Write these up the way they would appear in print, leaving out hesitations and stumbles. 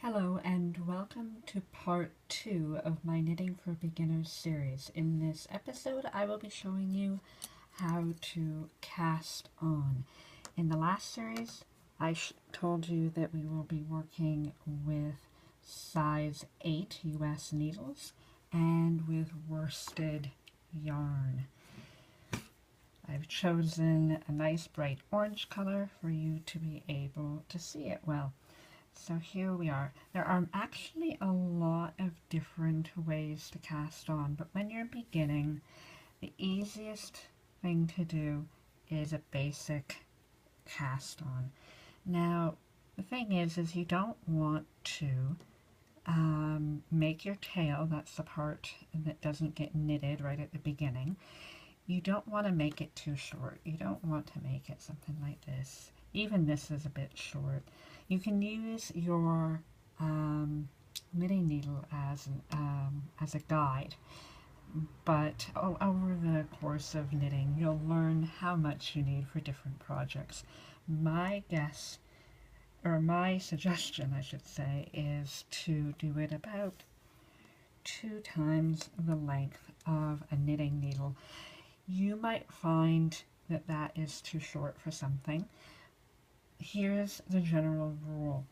Hello and welcome to part 2 of my Knitting for Beginners series. In this episode I will be showing you how to cast on. In the last series I told you that we will be working with size 8 US needles and with worsted yarn. I've chosen a nice bright orange color for you to be able to see it well. So here we are. There are actually a lot of different ways to cast on, but when you're beginning, the easiest thing to do is a basic cast on. Now, the thing is you don't want to make your tail, that's the part that doesn't get knitted right at the beginning. You don't want to make it too short. You don't want to make it something like this. Even this is a bit short. You can use your knitting needle as a guide, but over the course of knitting, you'll learn how much you need for different projects. My guess, or my suggestion, I should say, is to do it about 2 times the length of a knitting needle. You might find that that is too short for something. Here's the general rule.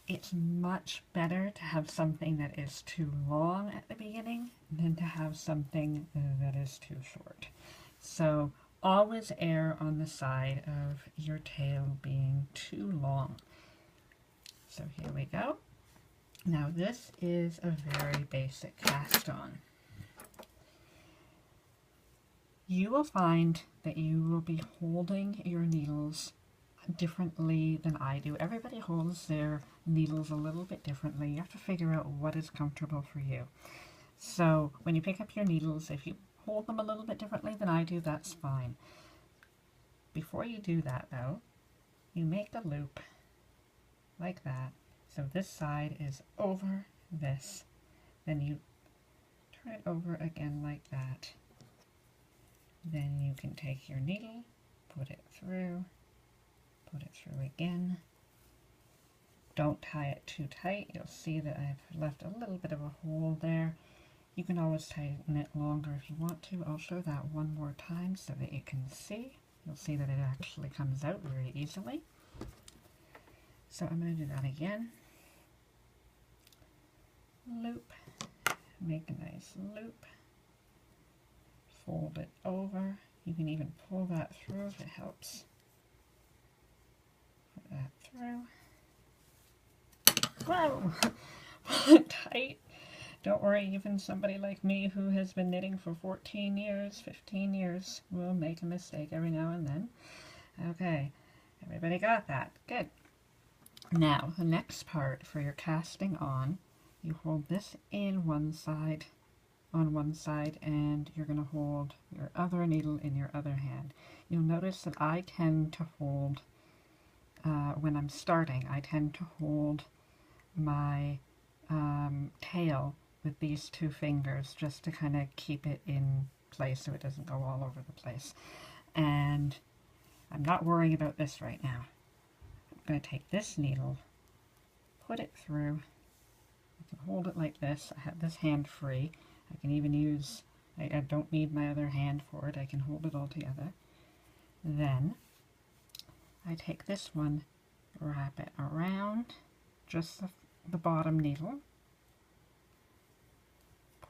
It's much better to have something that is too long at the beginning than to have something that is too short. So always err on the side of your tail being too long. So here we go. Now this is a very basic cast on. You will find that you will be holding your needles differently than I do. Everybody holds their needles a little bit differently. You have to figure out what is comfortable for you. So when you pick up your needles, if you hold them a little bit differently than I do, that's fine. Before you do that though, you make a loop like that. So this side is over this. Then you turn it over again like that. Then you can take your needle, put it through again. Don't tie it too tight. You'll see that I've left a little bit of a hole there. You can always tighten it longer if you want to. I'll show that one more time so that you can see. You'll see that it actually comes out very easily. So I'm going to do that again. Loop, make a nice loop, fold it over. You can even pull that through if it helps. Put that through. Whoa! Pull it tight. Don't worry, even somebody like me who has been knitting for 14 years, 15 years, will make a mistake every now and then. Okay, everybody got that. Good. Now, the next part for your casting on, you hold this in one side, on one side, and you're going to hold your other needle in your other hand. You'll notice that I tend to hold, when I'm starting, I tend to hold my tail with these 2 fingers just to kind of keep it in place so it doesn't go all over the place. And I'm not worrying about this right now. I'm going to take this needle, put it through. I can hold it like this. I have this hand free. I can even use, I don't need my other hand for it. I can hold it all together. Then I take this one, wrap it around just the bottom needle,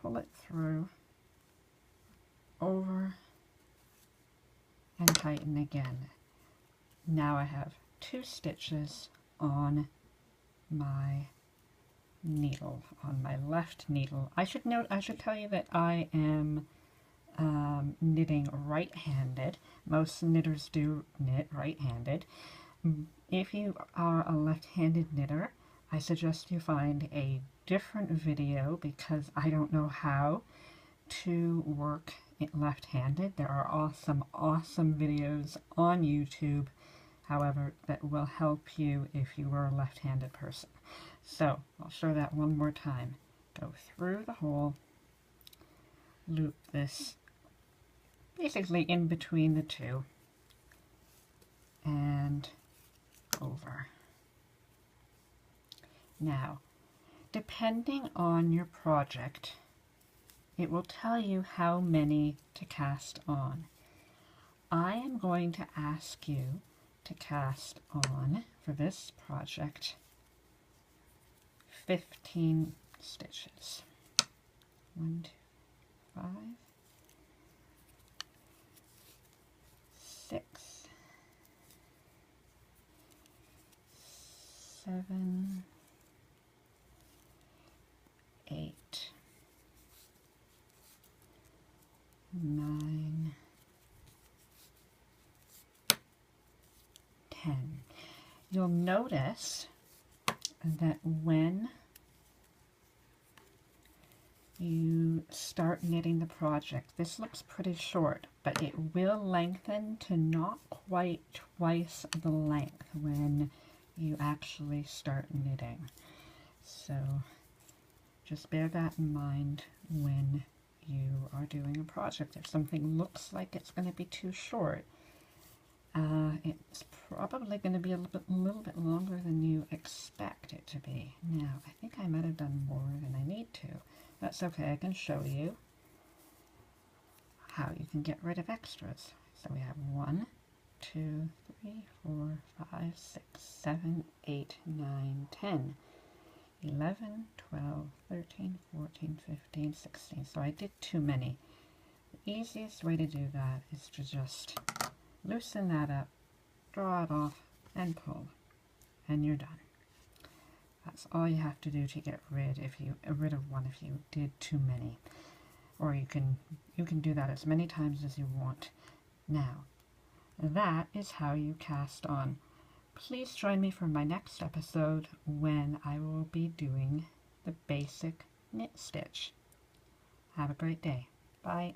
pull it through, over, and tighten again. Now I have 2 stitches on my needle, on my left needle. I should tell you that I am knitting right-handed. Most knitters do knit right-handed. If you are a left-handed knitter, I suggest you find a different video because I don't know how to work it left-handed. There are awesome videos on YouTube, however, that will help you if you are a left-handed person. So, I'll show that one more time. Go through the hole, loop this basically in between the 2, and over. Now, depending on your project, it will tell you how many to cast on. I am going to ask you to cast on, for this project, 15 stitches. 1, 2, 5, 6, 7, 8, 9, 10. You'll notice that when you start knitting the project, this looks pretty short, but it will lengthen to not quite twice the length when you actually start knitting. So just bear that in mind when you are doing a project. If something looks like it's going to be too short, it's probably going to be a little bit longer than you expect it to be. Now, I think I might have done more than I need to. That's okay, I can show you how you can get rid of extras. So we have 1, 2, 3, 4, 5, 6, 7, 8, 9, 10, 11, 12, 13, 14, 15, 16. So I did too many. The easiest way to do that is to just loosen that up, draw it off, and pull, and you're done. That's all you have to do to get rid of one if you did too many. Or you can do that as many times as you want. Now, that is how you cast on. Please join me for my next episode when I will be doing the basic knit stitch. Have a great day. Bye.